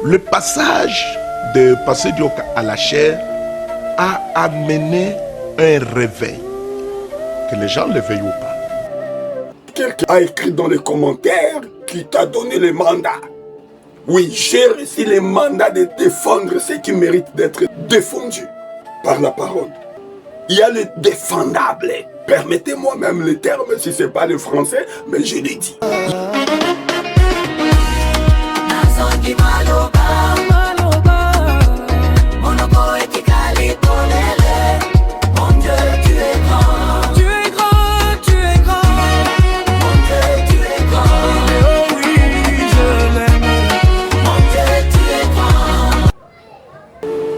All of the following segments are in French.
Le passage de Passé Diop à la chair a amené un réveil. Que les gens l'éveillent ou pas. Quelqu'un a écrit dans les commentaires qui t'a donné le mandat. Oui, j'ai reçu le mandat de défendre ceux qui méritent d'être défendus par la parole. Il y a le défendable. Permettez-moi même le terme si ce n'est pas le français, mais je l'ai dit.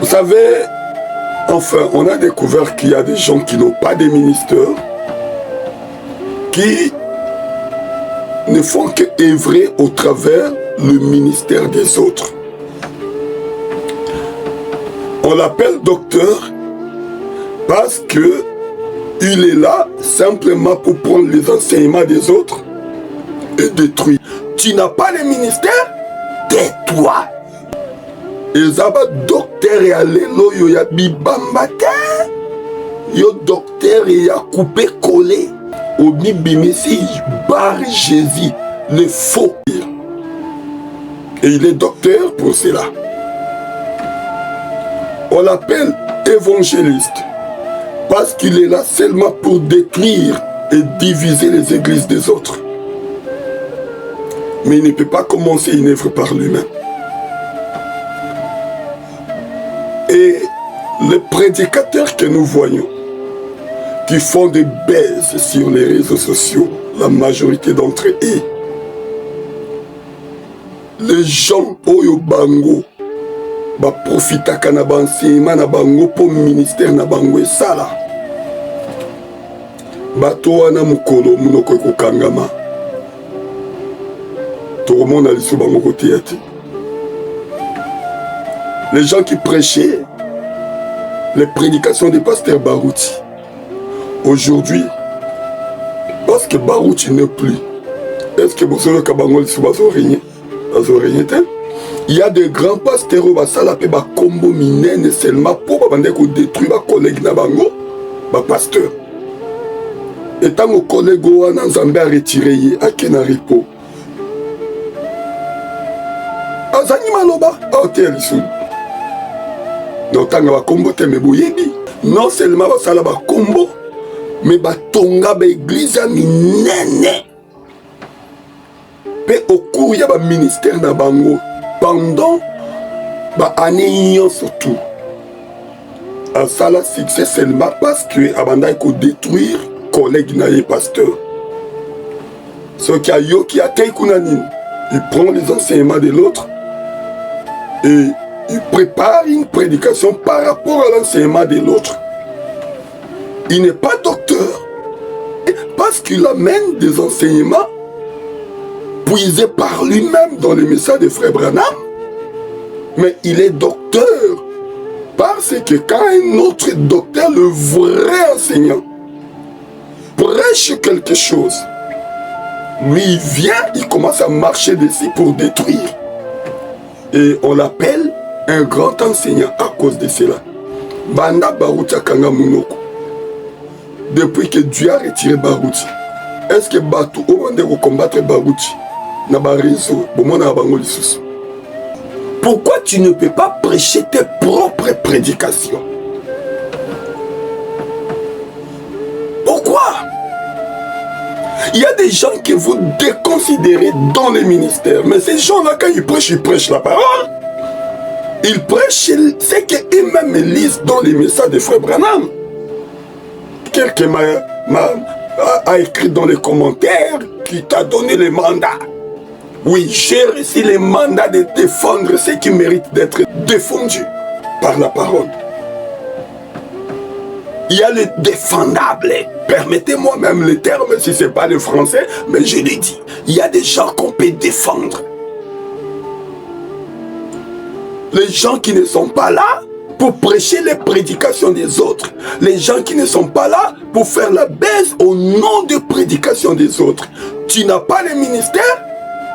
Vous savez, enfin, on a découvert qu'il y a des gens qui n'ont pas de ministère, qui ne font qu'œuvrer au travers le ministère des autres. On l'appelle docteur parce que il est là simplement pour prendre les enseignements des autres et détruire. Tu n'as pas le ministère? Tais-toi! Ezaba docteur et alelo yo ya bibambate yo docteur et ya coupé collé au bibimesi bar Jésus le faux et il est docteur pour cela. On l'appelle évangéliste parce qu'il est là seulement pour détruire et diviser les églises des autres, mais il ne peut pas commencer une œuvre par lui-même. Et les prédicateurs que nous voyons, qui font des baises sur les réseaux sociaux, la majorité d'entre eux, les gens oyo bango, ba profita kana banseima na bango pour ministère na bango esala. Bato wana mukolo munoko ekokangama. Tout le monde a liso bango kote yati. Les gens qui prêchaient les prédications des pasteurs Barouti. Aujourd'hui, parce que Barouti n'est plus, est-ce que vous savez que Bangol sous régné? Il y a des grands pasteurs qui ont combo minene seulement pour détruire les collègues na bango, les pasteurs. Et tant que collègues ont Zambé retiré à Kenaripo. Azani maloba, hôtel ici. Donc, non seulement ça va combo, mais batonga ba église minene. Mais au cours il y a un ministère na bango pendant ba année surtout. En ça la succès seulement parce que abanda ko détruire collègue na les pasteurs. Ce qui a yo qui a taïkunani, il prend les enseignements de l'autre et il prépare une prédication par rapport à l'enseignement de l'autre. Il n'est pas docteur parce qu'il amène des enseignements puisés par lui-même dans les messages de Frère Branham. Mais il est docteur parce que quand un autre docteur, le vrai enseignant, prêche quelque chose, lui il vient, il commence à marcher dessus pour détruire. Et on l'appelle un grand enseignant à cause de cela. Banda Barouti Kanga Munoko. Depuis que Dieu a retiré Barouti, est-ce que Batou a combattre Barouti? Pourquoi tu ne peux pas prêcher tes propres prédications? Pourquoi? Il y a des gens que vous déconsidérez dans les ministères, mais ces gens-là, quand ils prêchent la parole. Ils prêchent ce qu'eux-mêmes lisent dans les messages de Frère Branham. Quelqu'un a écrit dans les commentaires qui t'a donné le mandat. Oui, j'ai reçu le mandat de défendre ceux qui méritent d'être défendus par la parole. Il y a le défendable. Permettez-moi même le terme si ce n'est pas le français, mais je l'ai dit. Il y a des gens qu'on peut défendre. Les gens qui ne sont pas là pour prêcher les prédications des autres. Les gens qui ne sont pas là pour faire la baisse au nom de prédication des autres. Tu n'as pas le ministère?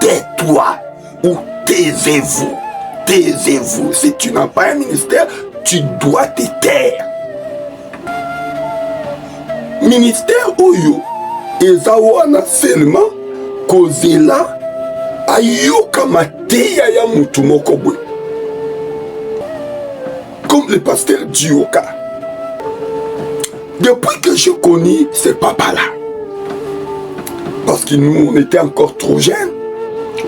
Tais-toi ou taisez-vous. taisez-vous. Si tu n'as pas un ministère, tu dois te taire. Ministère Oyo, Ezawana seulement, Kozela, Ayoka Mateya ya mutu mokobwe. Comme le pasteur Dioka. Depuis que je connais ce papa-là, parce que nous, on était encore trop jeunes,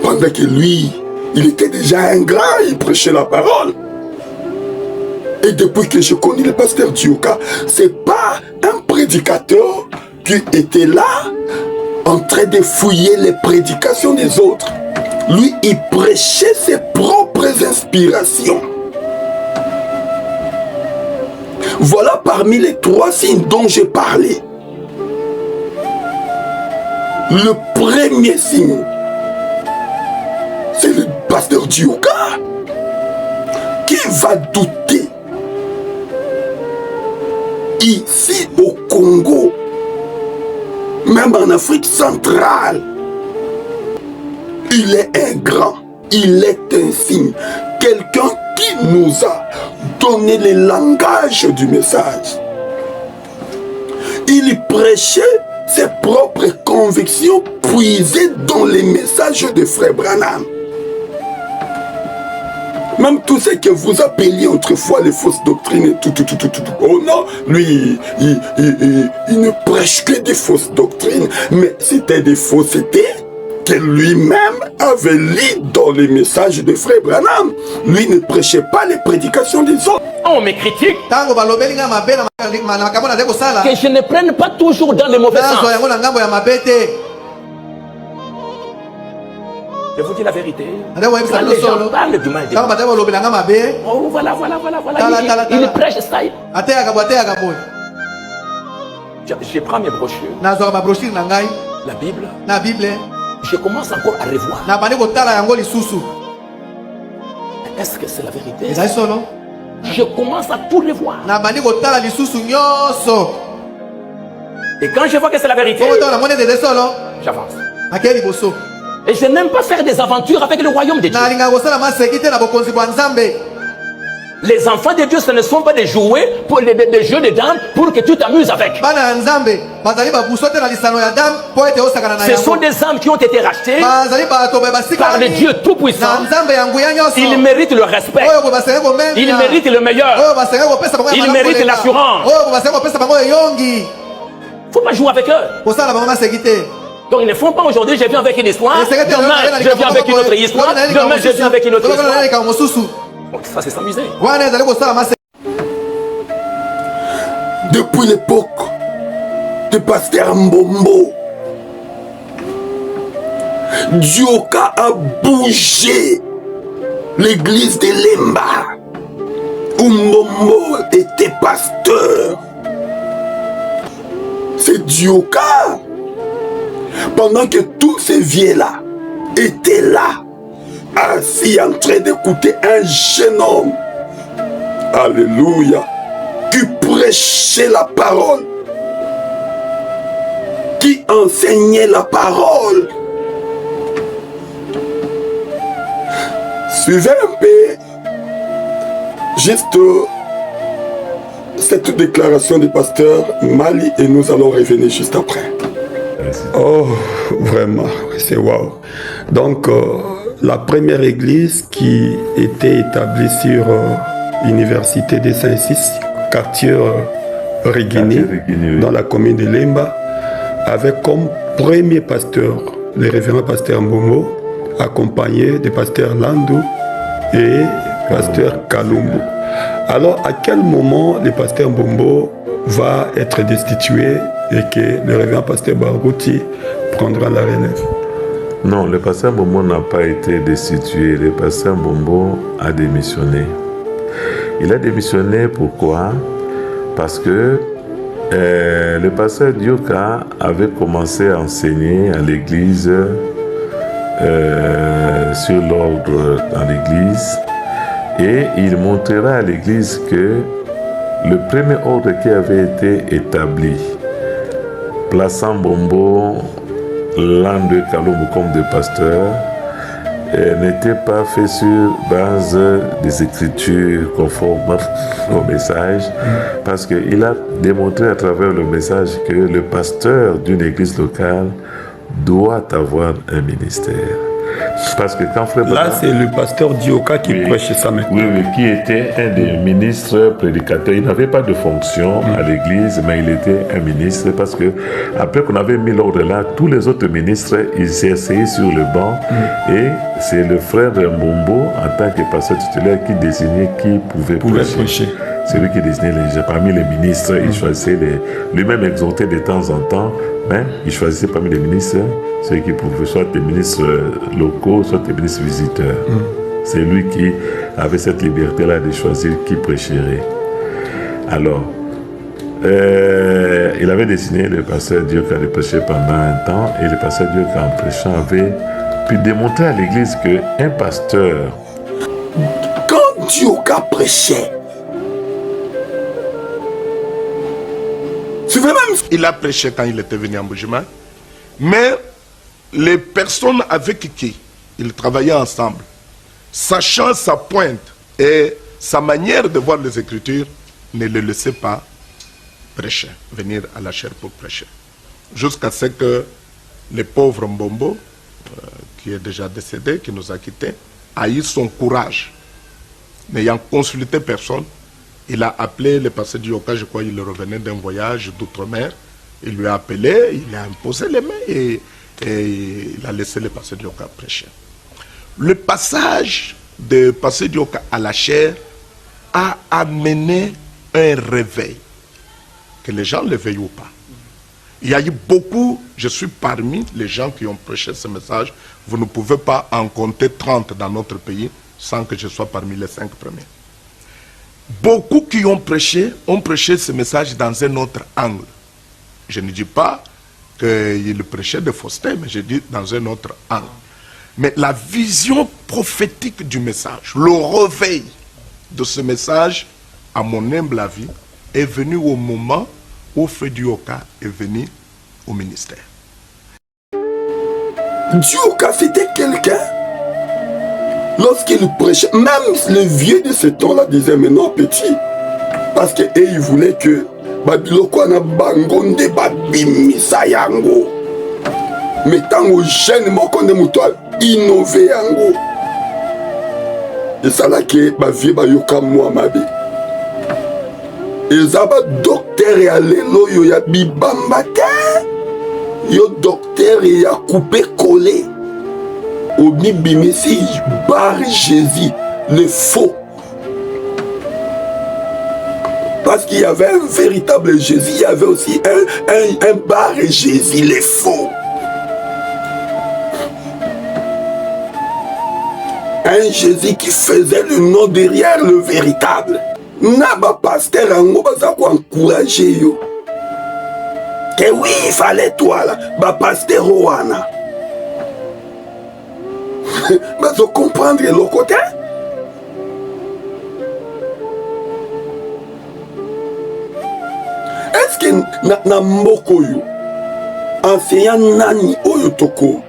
pendant que lui, il était déjà un grand, il prêchait la parole. Et depuis que je connais le pasteur Dioka, c'est pas un prédicateur qui était là, en train de fouiller les prédications des autres. Lui, il prêchait ses propres inspirations. Voilà parmi les 3 signes dont j'ai parlé. Le premier signe, c'est le pasteur Dioka qui va douter. Ici au Congo, même en Afrique centrale, il est un grand, il est un signe. Quelqu'un qui nous a donné le langage du message. Il prêchait ses propres convictions puisées dans les messages de Frère Branham. Même tout ce que vous appeliez autrefois les fausses doctrines et tout. Oh non, lui, il ne prêche que des fausses doctrines. Mais c'était des faussetés que lui-même avait lu dans les messages de Frère Branham. Lui ne prêchait pas les prédications des autres. On me critique que je ne prenne pas toujours dans les mauvais sens. Je vous dis la vérité. Quand les gens parlent du mal de moi, oh voilà. Il prêche ça. Je prends mes brochures. La Bible. Je commence encore à revoir. Est-ce que c'est la vérité? Je commence à tout revoir. Et quand je vois que c'est la vérité, j'avance. Et je n'aime pas faire des aventures avec le royaume de Dieu. Les enfants de Dieu, ce ne sont pas des jouets, pour des jeux de dames pour que tu t'amuses avec. Ce sont des âmes qui ont été rachetées par le Dieu Tout-Puissant. Ils méritent le respect. Ils méritent le meilleur. Ils méritent l'assurance. Il ne faut pas jouer avec eux. Donc ils ne font pas aujourd'hui, je viens avec une histoire, demain je viens avec une autre histoire, demain je viens avec une autre histoire. Donc ça c'est s'amuser. Depuis l'époque de pasteur Mbombo, Dioka a bougé l'église de Lemba, où Mbombo était pasteur. C'est Dioka. Pendant que tous ces vieux-là étaient là, assis en train d'écouter un jeune homme, alléluia, qui prêchait la parole, qui enseignait la parole. Suivez un peu juste cette déclaration du pasteur Mali et nous allons revenir juste après. Oh, vraiment, c'est wow. Donc, la première église qui était établie sur l'université de Saint-Cis, quartier Riguini, dans la commune de Lemba, avait comme premier pasteur le révérend pasteur Mbomo, accompagné de pasteur Landou et pasteur Kalumbu. Alors, à quel moment le pasteur Mbombo va être destitué et que le révérend pasteur Barouti prendra la relève? Non, le pasteur Mbombo n'a pas été destitué. Le pasteur Mbombo a démissionné. Il a démissionné pourquoi? Parce que le pasteur Dioka avait commencé à enseigner à l'église, sur l'ordre dans l'église, et il montrera à l'église que le premier ordre qui avait été établi, plaçant Mbombo, l'un de Kalumbu comme de pasteur, n'était pas fait sur base des écritures conformes au message, parce qu'il a démontré à travers le message que le pasteur d'une église locale doit avoir un ministère. Parce que quand Frère Là, c'est le pasteur Dioka qui prêchait ça maintenant. Oui, qui était un des ministres prédicateurs. Il n'avait pas de fonction à l'église, mais il était un ministre parce que après qu'on avait mis l'ordre là, tous les autres ministres, ils s'est assis sur le banc et c'est le frère Mbombo, en tant que pasteur titulaire, qui désignait qui pouvait prêcher. C'est lui qui désignait les gens. Parmi les ministres, il choisissait lui-même exhortait de temps en temps, mais il choisissait parmi les ministres ceux qui pouvaient, soit des ministres locaux, soit des ministres visiteurs. C'est lui qui avait cette liberté-là de choisir qui prêcherait. Alors, il avait désigné le pasteur Dioka de prêcher pendant un temps, et le pasteur Dioka, en prêchant, avait pu démontrer à l'église qu'un pasteur... Quand Dioka prêchait, il a prêché quand il était venu en Bujuman, mais les personnes avec qui il travaillait ensemble, sachant sa pointe et sa manière de voir les Écritures, ne le laissaient pas prêcher, venir à la chaire pour prêcher. Jusqu'à ce que le pauvre Mbombo, qui est déjà décédé, qui nous a quittés, a eu son courage. N'ayant consulté personne, il a appelé le pasteur Dioka, je crois qu'il revenait d'un voyage d'outre-mer. Il lui a appelé, il a imposé les mains et il a laissé le pasteur Dioka prêcher. Le passage de pasteur Dioka à la chaire a amené un réveil. Que les gens le veuillent ou pas. Il y a eu beaucoup, je suis parmi les gens qui ont prêché ce message. Vous ne pouvez pas en compter 30 dans notre pays sans que je sois parmi les 5 premiers. Beaucoup qui ont prêché ce message dans un autre angle. Je ne dis pas qu'il prêchait de fausseté, mais je dis dans un autre angle. Mais la vision prophétique du message, le réveil de ce message, à mon humble avis, est venu au moment où Frère Dioka est venu au ministère. Dioka, c'était quelqu'un. Lorsqu'il prêchait, même le vieux de ce temps-là disait, mais non petit. Parce qu'il voulait que Babiloko na bangonde babimisa yango. Mais tant aux jeunes, mokonde mutual, innové yango. Et ça là que ba vieux ba yoka moi mabe. Et ça ba docteur ya lelo yo ya bibamba te. Yo docteur ya coupé collé. Au Bibimessi, Bar Jésus, le faux. Parce qu'il y avait un véritable Jésus, il y avait aussi un Bar Jésus, le faux. Un Jésus qui faisait le nom derrière le véritable. Naba pasteur Ango baza ko encourager yo. Que oui, il fallait toi là, ba pasteur Oana. Mais vous comprenez le côté? Est-ce que na mboko yo enseignant nani oyo toko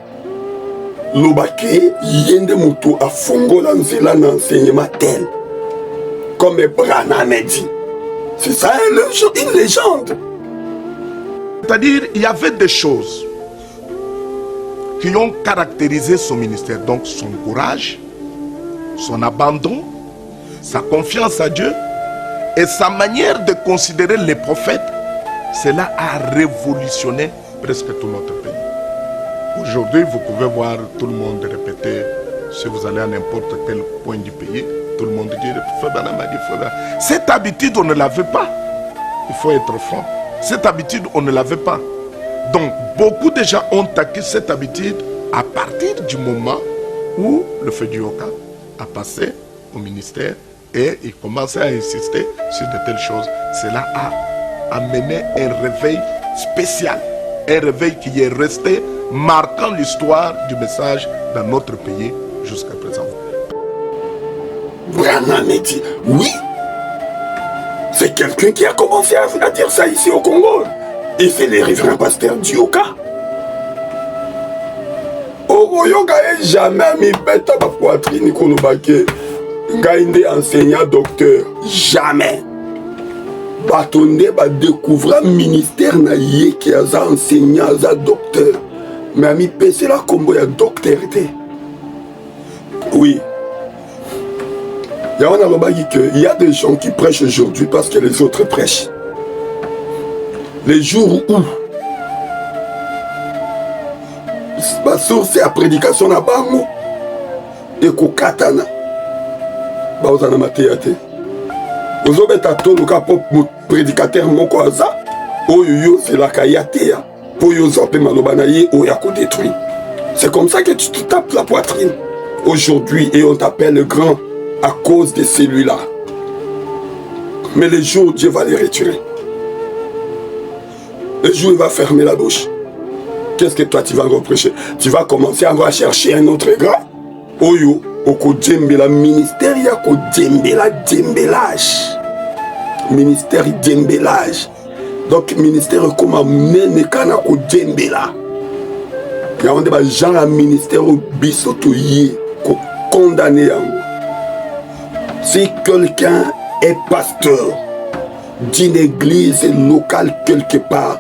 lobake yende mutu afongola nzela na enseignement tel comme Branham dit? C'est ça une légende. C'est-à-dire, il y avait des choses qui ont caractérisé son ministère. Donc son courage, son abandon, sa confiance à Dieu et sa manière de considérer les prophètes. Cela a révolutionné presque tout notre pays. Aujourd'hui, vous pouvez voir tout le monde répéter, si vous allez à n'importe quel point du pays, tout le monde dit, cette habitude, on ne l'avait pas. Il faut être franc. Cette habitude, on ne l'avait pas. Donc, beaucoup de gens ont acquis cette habitude à partir du moment où le Frère Dioka a passé au ministère et il commençait à insister sur de telles choses. Cela a amené un réveil spécial, un réveil qui est resté marquant l'histoire du message dans notre pays jusqu'à présent. Branham dit, oui, c'est quelqu'un qui a commencé à dire ça ici au Congo. Et c'est le révérend pasteur Dioka. Oh, bokoyoka jamais mi beta ba poitrine kolobake ngai nde enseignant docteur jamais bato nde badécouvra ministère na ye ki aza enseignant aza docteur mais amipesela kombo ya docteur te. Oui, il y a des gens qui prêchent aujourd'hui parce que les autres prêchent. Les jours où ma source à prédication na bango et kokatana ba ozana mateyate ozobeta tolo ka pop prédicateur moko aza oyo c'est la kayate pour yo zope maloba na ye oya ko détruire. C'est comme ça que tu te tapes la poitrine aujourd'hui et on t'appelle le grand à cause de celui-là. Mais le jour Dieu va les retirer, le jour il va fermer la bouche. Qu'est-ce que toi tu vas reprocher? Tu vas commencer à chercher un autre grand. Oyo, oko djembela ministère ya ko djembela djembelage. Ministère djembelage. Donc ministère comme amene kana ko djembela. Ya on débat genre à ministère au bisoto yé ko condamné yango. Si quelqu'un est pasteur d'une église locale quelque part,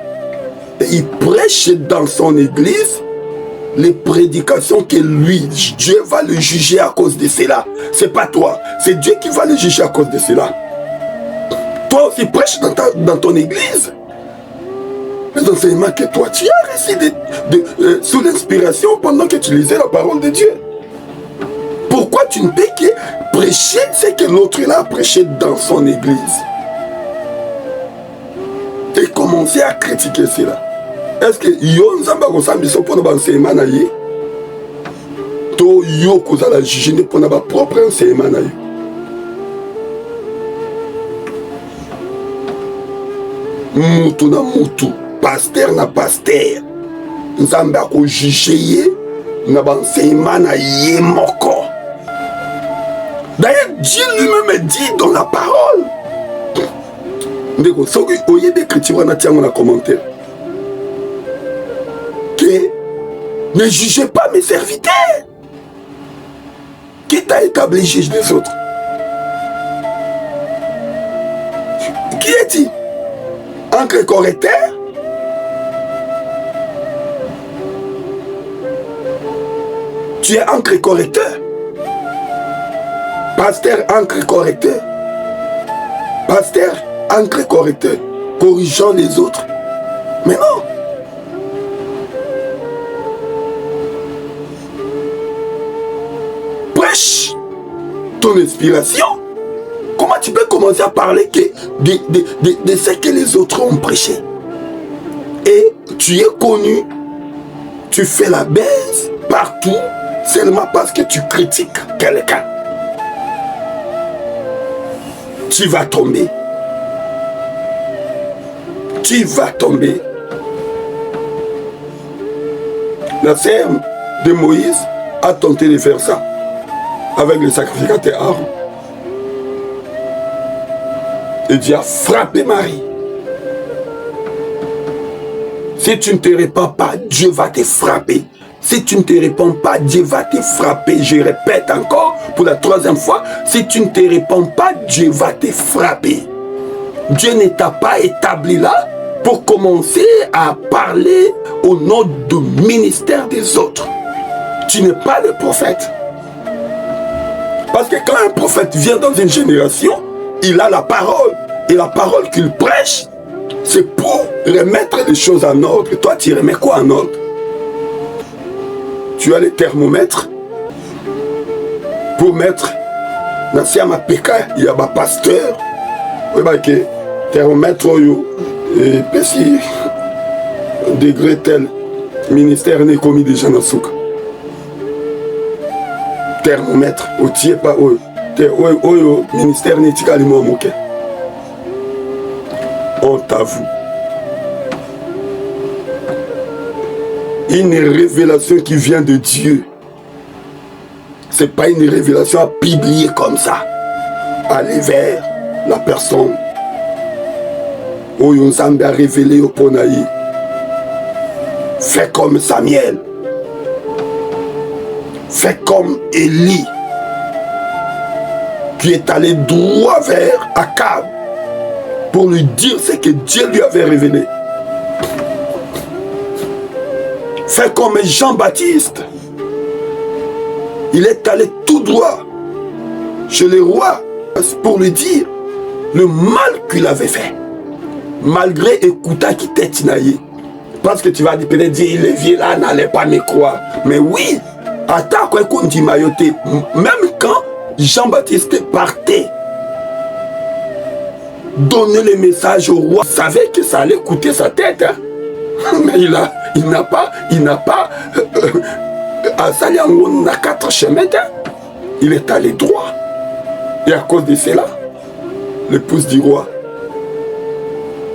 et il prêche dans son église, les prédications que lui, Dieu va le juger à cause de cela. C'est pas toi, c'est Dieu qui va le juger à cause de cela. Toi aussi prêche dans ton église. Les enseignements que toi tu as reçus sous l'inspiration pendant que tu lisais la parole de Dieu. Pourquoi tu ne peux que prêcher ce que l'autre a prêché dans son église? Et commencer à critiquer cela. Est-ce que yo nzamba kosambi so pona ba enseignement na ye? To yo kozala juger pona ba propre enseignement na ye. Mutu na mutu, pasteur na pasteur. Nzamba ko juger ye na ba enseignement na ye moko. D'ailleurs, Dieu lui-même dit dans la parole. Ndeko soki oye de critiquer na tiango na commentaire. Ne jugez pas mes serviteurs. Qui t'a établi juge des autres? Qui est-il? Encre correcteur? Tu es encre correcteur? Pasteur encre correcteur? Pasteur encre correcteur? Corrigeant les autres? Mais non. Ton inspiration. Comment tu peux commencer à parler de ce que les autres ont prêché? Et tu es connu, tu fais la baisse partout seulement parce que tu critiques quelqu'un. Tu vas tomber. Tu vas tomber. La sœur de Moïse a tenté de faire ça avec le sacrificateur Aaron. Et Dieu a frappé Marie. Si tu ne te répands pas, Dieu va te frapper. Si tu ne te répands pas, Dieu va te frapper. Je répète encore pour la troisième fois. Si tu ne te répands pas, Dieu va te frapper. Dieu ne t'a pas établi là pour commencer à parler au nom du ministère des autres. Tu n'es pas le prophète. Parce que quand un prophète vient dans une génération, il a la parole. Et la parole qu'il prêche, c'est pour remettre les choses en ordre. Et toi, tu remets quoi en ordre? Tu as les thermomètres pour mettre dans le PK, il y a un pasteur. Oui, que thermomètre, et puis degré tel, ministère n'est commis déjà dans le souk. Thermomètre, au tiers pas au ministère n'est pas le mot moqué. On t'avoue. Une révélation qui vient de Dieu. C'est pas une révélation à publier comme ça. Aller vers la personne. Oyo Nzambe a révélé au Ponaï. Fais comme Samuel. Fais comme Élie, qui est allé droit vers Akab pour lui dire ce que Dieu lui avait révélé. Fais comme Jean-Baptiste. Il est allé tout droit chez le roi pour lui dire le mal qu'il avait fait. Malgré Écouta qui t'est tinaillé. Parce que tu vas peut-être dire, les vieux là n'allaient pas me croire. Mais oui, attends quoi qu'on dit mailloté. Même quand Jean-Baptiste partait donner les messages au roi, il savait que ça allait coûter sa tête. Hein? Mais il n'a pas à Saliango, on a 4 chemins. Hein? Il est allé droit. Et à cause de cela, l'épouse du roi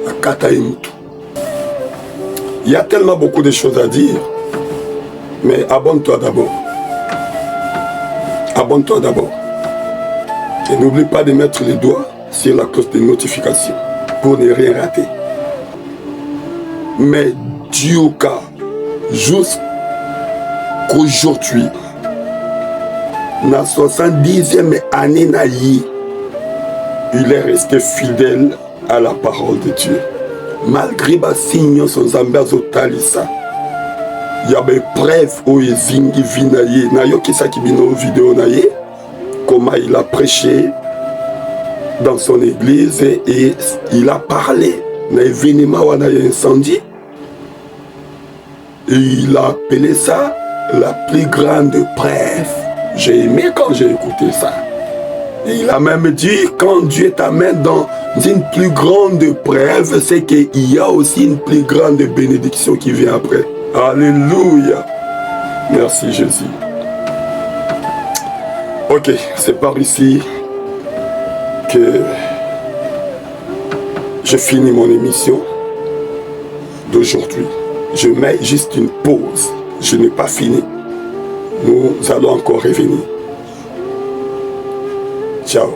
a Kataïmutu. Il y a tellement beaucoup de choses à dire, mais abonne-toi d'abord. Abonne-toi d'abord. Et n'oublie pas de mettre les doigts sur la cloche de notification pour ne rien rater. Mais Dioka, jusqu'aujourd'hui, dans la 70e année, il est resté fidèle à la parole de Dieu. Malgré les signes son zambazo talisa, il y a des preuves où il zingi vinaye. Nayo qui ça qui bino vidéo naye, comment il a prêché dans son église et il a parlé d'un événement où il y a un incendie. Et il a appelé ça la plus grande preuve. J'ai aimé quand j'ai écouté ça. Et il a même dit, quand Dieu t'amène dans une plus grande preuve, c'est qu'il y a aussi une plus grande bénédiction qui vient après. Alléluia. Merci Jésus. Ok, c'est par ici que je finis mon émission d'aujourd'hui. Je mets juste une pause. Je n'ai pas fini. Nous allons encore revenir. Ciao.